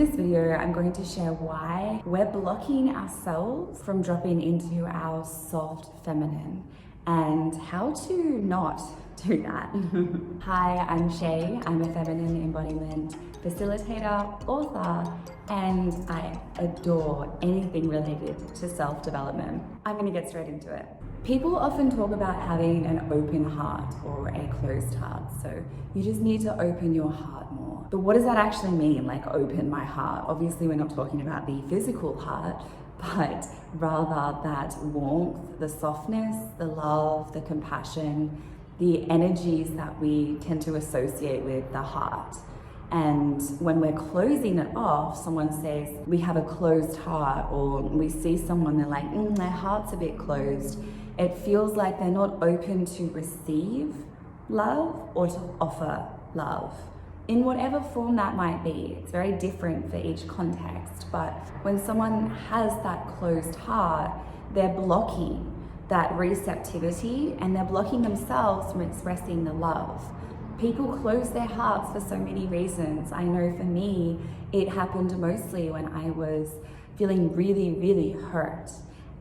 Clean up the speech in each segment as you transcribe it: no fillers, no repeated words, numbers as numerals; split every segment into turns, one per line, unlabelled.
this video, I'm going to share why we're blocking ourselves from dropping into our soft feminine and how to not do that. Hi, I'm Shay. I'm a feminine embodiment facilitator, author, and I adore anything related to self-development. I'm gonna get straight into it. People often talk about having an open heart or a closed heart. So you just need to open your heart more. But what does that actually mean, like open my heart? Obviously, we're not talking about the physical heart, but rather that warmth, the softness, the love, the compassion, the energies that we tend to associate with the heart. And when we're closing it off, someone says we have a closed heart, or we see someone, they're like, their heart's a bit closed. It feels like they're not open to receive love or to offer love, in whatever form that might be. It's very different for each context, but when someone has that closed heart, they're blocking that receptivity and they're blocking themselves from expressing the love. People close their hearts for so many reasons. I know for me, it happened mostly when I was feeling really, really hurt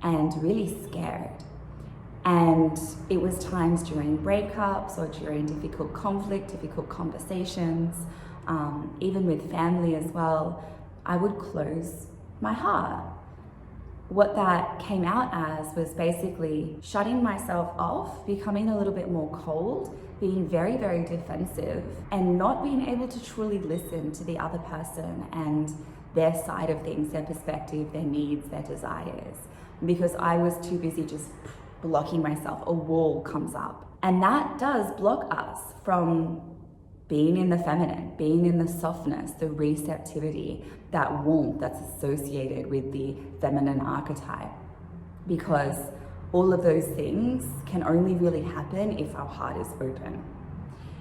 and really scared. And it was times during breakups or during difficult conflict, difficult conversations, even with family as well, I would close my heart. What that came out as was basically shutting myself off, becoming a little bit more cold, being very, very defensive, and not being able to truly listen to the other person and their side of things, their perspective, their needs, their desires. Because I was too busy just blocking myself, a wall comes up. And that does block us from being in the feminine, being in the softness, the receptivity, that warmth that's associated with the feminine archetype. Because all of those things can only really happen if our heart is open.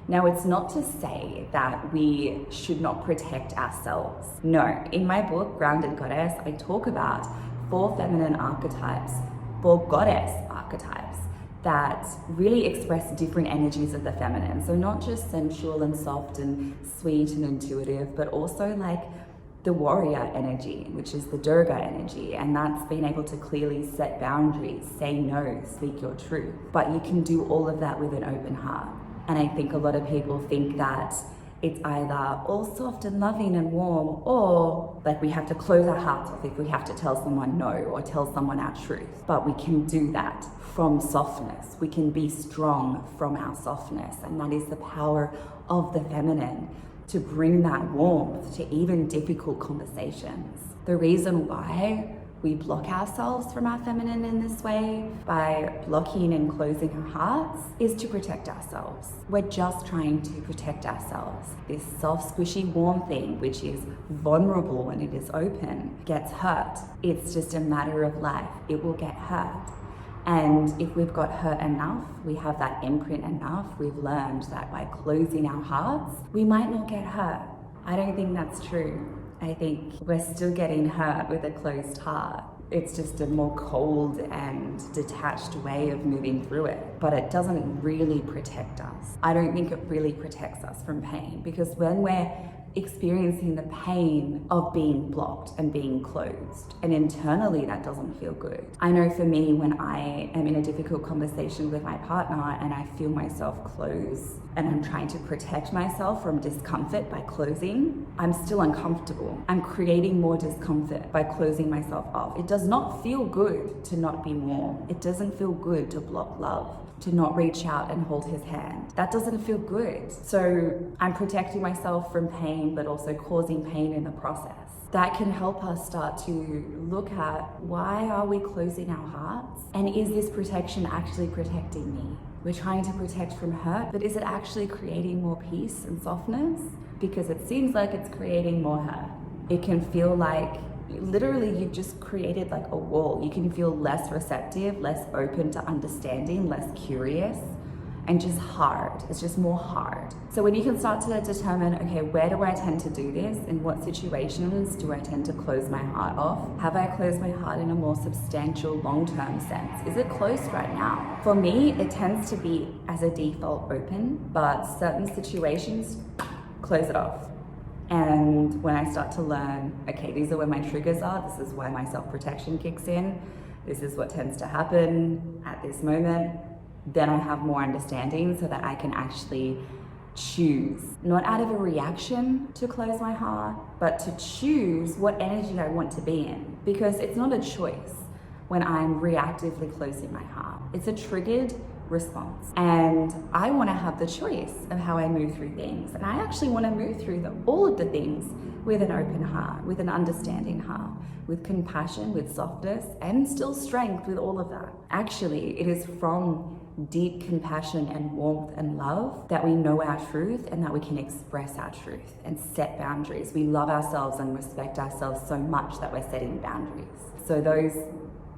Now, it's not to say that we should not protect ourselves. No, in my book, Grounded Goddess, I talk about 4 feminine archetypes, 4 goddess archetypes that really express different energies of the feminine. So not just sensual and soft and sweet and intuitive, but also like the warrior energy, which is the Durga energy. And that's being able to clearly set boundaries, say no, speak your truth. But you can do all of that with an open heart. And I think a lot of people think that it's either all soft and loving and warm, or like we have to close our hearts off if we have to tell someone no or tell someone our truth. But we can do that from softness. We can be strong from our softness. And that is the power of the feminine, to bring that warmth to even difficult conversations. The reason why we block ourselves from our feminine in this way, by blocking and closing our hearts, is to protect ourselves. We're just trying to protect ourselves. This soft, squishy, warm thing, which is vulnerable when it is open, gets hurt. It's just a matter of life. It will get hurt. And if we've got hurt enough, we have that imprint enough, we've learned that by closing our hearts, we might not get hurt. I don't think that's true. I think we're still getting hurt with a closed heart. It's just a more cold and detached way of moving through it, but it doesn't really protect us. I don't think it really protects us from pain, because when we're experiencing the pain of being blocked and being closed, and internally that doesn't feel good. I know for me, when I am in a difficult conversation with my partner and I feel myself close and I'm trying to protect myself from discomfort by closing, I'm still uncomfortable. I'm creating more discomfort by closing myself off. It does not feel good to not be warm. It doesn't feel good to block love, to not reach out and hold his hand. That doesn't feel good. So I'm protecting myself from pain, but also causing pain in the process. That can help us start to look at, why are we closing our hearts? And is this protection actually protecting me? We're trying to protect from hurt, but is it actually creating more peace and softness? Because it seems like it's creating more hurt. It can feel like literally you've just created like a wall. You can feel less receptive, less open to understanding, less curious, and just hard. It's just more hard. So when you can start to determine, okay, where do I tend to do this? In what situations do I tend to close my heart off? Have I closed my heart in a more substantial long-term sense? Is it closed right now? For me, it tends to be as a default open, but certain situations, close it off. And when I start to learn, okay, these are where my triggers are, this is why my self-protection kicks in, this is what tends to happen at this moment, then I have more understanding so that I can actually choose, not out of a reaction to close my heart, but to choose what energy I want to be in. Because it's not a choice when I'm reactively closing my heart. It's a triggered response. And I want to have the choice of how I move through things. And I actually want to move through all of the things with an open heart, with an understanding heart, with compassion, with softness, and still strength with all of that. Actually, it is from deep compassion and warmth and love that we know our truth and that we can express our truth and set boundaries. We love ourselves and respect ourselves so much that we're setting boundaries. So those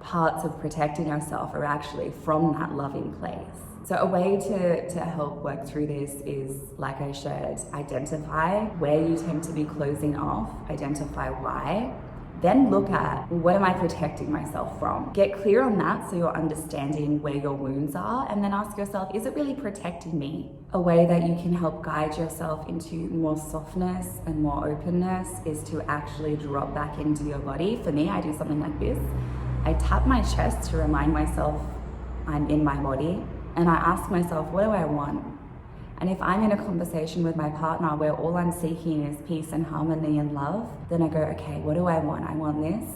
parts of protecting ourselves are actually from that loving place. So a way to help work through this is, like I shared, identify where you tend to be closing off, identify why, then look at what am I protecting myself from? Get clear on that so you're understanding where your wounds are, and then ask yourself, is it really protecting me? A way that you can help guide yourself into more softness and more openness is to actually drop back into your body. For me, I do something like this. I tap my chest to remind myself I'm in my body, and I ask myself, what do I want? And if I'm in a conversation with my partner where all I'm seeking is peace and harmony and love, then I go, okay, what do I want? I want this.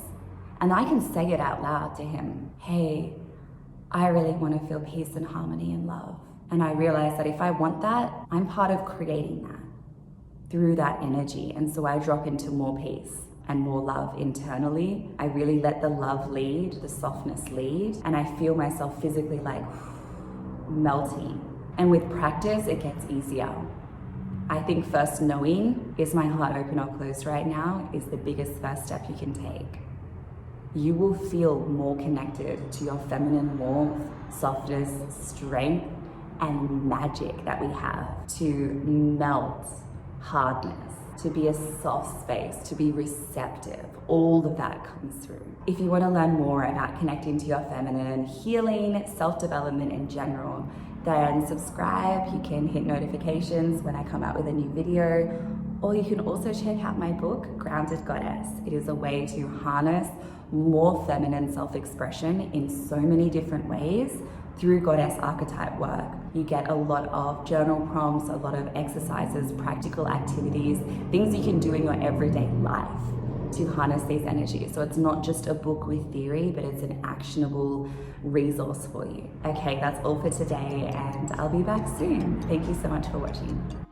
And I can say it out loud to him. Hey, I really want to feel peace and harmony and love. And I realize that if I want that, I'm part of creating that through that energy. And so I drop into more peace and more love internally. I really let the love lead, the softness lead, and I feel myself physically like melting. And with practice, it gets easier. I think first knowing, is my heart open or closed right now, is the biggest first step you can take. You will feel more connected to your feminine warmth, softness, strength, and magic that we have to melt hardness, to be a soft space, to be receptive. All of that comes through. If you want to learn more about connecting to your feminine, healing, self-development in general, then subscribe. You can hit notifications when I come out with a new video, or you can also check out my book, Grounded Goddess. It is a way to harness more feminine self-expression in so many different ways through goddess archetype work. You get a lot of journal prompts, a lot of exercises, practical activities, things you can do in your everyday life to harness these energies. So it's not just a book with theory, but it's an actionable resource for you. Okay, that's all for today, and I'll be back soon. Thank you so much for watching.